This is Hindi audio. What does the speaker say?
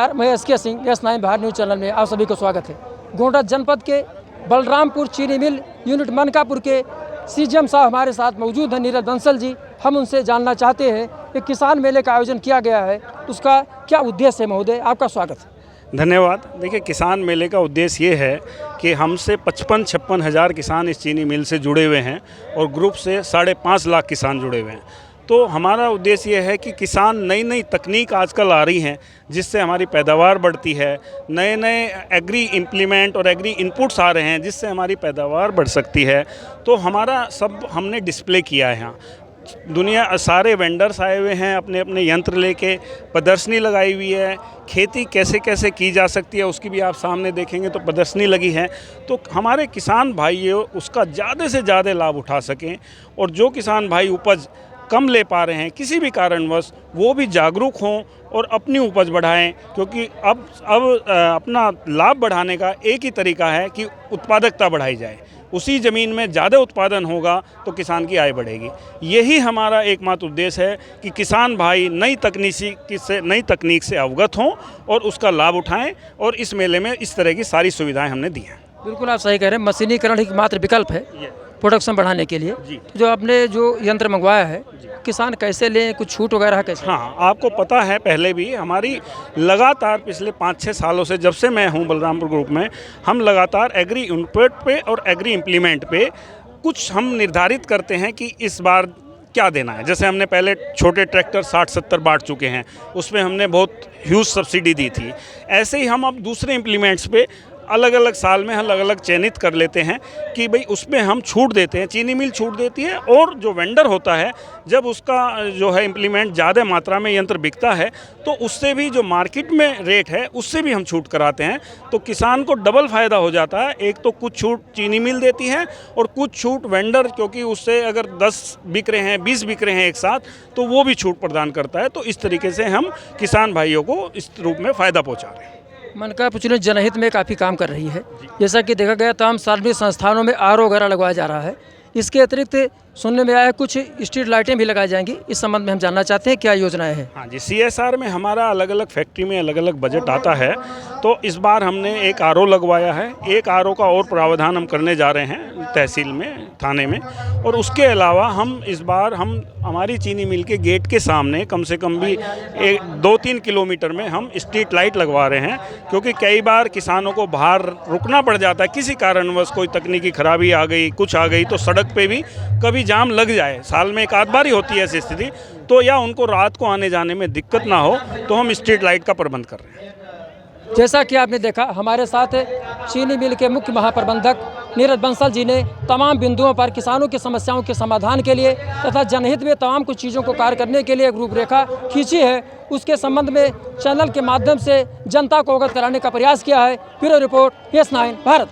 नमस्कार, मैं SK Singh, S9 Bharat news channel में आप सभी को स्वागत है। गोंडा जनपद के बलरामपुर चीनी मिल यूनिट मनकापुर के सीजीएम साहब हमारे साथ मौजूद हैं, नीरज बंसल जी। हम उनसे जानना चाहते हैं कि किसान मेले का आयोजन किया गया है, उसका क्या उद्देश्य है। महोदय, आपका स्वागत है। धन्यवाद। देखिए, किसान मेले का उद्देश्य ये है कि हमसे 55-56 हज़ार किसान इस चीनी मिल से जुड़े हुए हैं और ग्रुप से 5.5 लाख किसान जुड़े हुए हैं। तो हमारा उद्देश्य ये है कि किसान नई नई तकनीक आजकल आ रही हैं जिससे हमारी पैदावार बढ़ती है, नए नए एग्री इम्प्लीमेंट और एग्री इनपुट्स आ रहे हैं जिससे हमारी पैदावार बढ़ सकती है। तो हमारा सब हमने डिस्प्ले किया है। यहाँ दुनिया सारे वेंडर्स आए हुए हैं, अपने अपने यंत्र लेके, प्रदर्शनी लगाई हुई है। खेती कैसे कैसे की जा सकती है उसकी भी आप सामने देखेंगे तो प्रदर्शनी लगी है। तो हमारे किसान भाइयों उसका ज़्यादा से ज़्यादा लाभ उठा सकें और जो किसान भाई उपज कम ले पा रहे हैं किसी भी कारणवश, वो भी जागरूक हों और अपनी उपज बढ़ाएं, क्योंकि अब अपना लाभ बढ़ाने का एक ही तरीका है कि उत्पादकता बढ़ाई जाए। उसी ज़मीन में ज़्यादा उत्पादन होगा तो किसान की आय बढ़ेगी। यही हमारा एकमात्र उद्देश्य है कि किसान भाई नई तकनीक से अवगत हों और उसका लाभ उठाएं, और इस मेले में इस तरह की सारी सुविधाएं हमने दी हैं। बिल्कुल आप सही कह रहे हैं, मशीनीकरण ही मात्र विकल्प है प्रोडक्शन बढ़ाने के लिए। जी। जो आपने जो यंत्र मंगवाया है, किसान कैसे लें, कुछ छूट वगैरह है कैसे? हाँ, आपको पता है पहले भी हमारी लगातार पिछले 5-6 सालों से, जब से मैं हूँ बलरामपुर ग्रुप में, हम लगातार एग्री इनपुट पे और एग्री इम्प्लीमेंट पे कुछ हम निर्धारित करते हैं कि इस बार क्या देना है। जैसे हमने पहले छोटे ट्रैक्टर 60-70 बांट चुके हैं, उसमें हमने बहुत ह्यूज सब्सिडी दी थी। ऐसे ही हम अब दूसरे इम्प्लीमेंट्स पे अलग अलग साल में अलग अलग चयनित कर लेते हैं कि भाई उसमें हम छूट देते हैं, चीनी मिल छूट देती है, और जो वेंडर होता है जब उसका जो है इम्प्लीमेंट ज़्यादा मात्रा में यंत्र बिकता है तो उससे भी जो मार्केट में रेट है उससे भी हम छूट कराते हैं। तो किसान को डबल फ़ायदा हो जाता है। एक तो कुछ छूट चीनी मिल देती है और कुछ छूट वेंडर, क्योंकि उससे अगर 10 बिक रहे हैं, 20 बिक रहे हैं एक साथ, तो वो भी छूट प्रदान करता है। तो इस तरीके से हम किसान भाइयों को इस रूप में फ़ायदा पहुँचा रहे हैं। मनकापुर चीनी जनहित में काफ़ी काम कर रही है। जैसा कि देखा गया तमाम सार्वजनिक संस्थानों में आरओ वगैरह लगवाया जा रहा है। इसके अतिरिक्त सुनने में आया है कुछ स्ट्रीट लाइटें भी लगाई जाएंगी। इस संबंध में हम जानना चाहते हैं क्या योजनाएं हैं। हाँ जी, CSR में हमारा अलग अलग फैक्ट्री में अलग अलग बजट आता है। तो इस बार हमने एक आरओ लगवाया है, एक आरओ का और प्रावधान हम करने जा रहे हैं तहसील में, थाने में। और उसके अलावा हम इस बार हमारी चीनी मिल के गेट के सामने कम से कम भी 2-3 किलोमीटर में हम स्ट्रीट लाइट लगवा रहे हैं, क्योंकि कई बार किसानों को बाहर रुकना पड़ जाता है, किसी कारणवश कोई तकनीकी खराबी आ गई, कुछ आ गई, तो सड़क पे भी कभी जाम लग जाए, साल में एक आध बार ही होती है ऐसी स्थिति, तो या उनको रात को आने जाने में दिक्कत ना हो, तो हम स्ट्रीट लाइट का प्रबंध कर रहे हैं। जैसा कि आपने देखा, हमारे साथ चीनी मिल के मुख्य महाप्रबंधक नीरज बंसल जी ने तमाम बिंदुओं पर किसानों की समस्याओं के समाधान के लिए तथा जनहित में तमाम कुछ चीज़ों को कार्य करने के लिए एक रूपरेखा खींची है। उसके संबंध में चैनल के माध्यम से जनता को अवगत कराने का प्रयास किया है। Bureau report, S9 Bharat.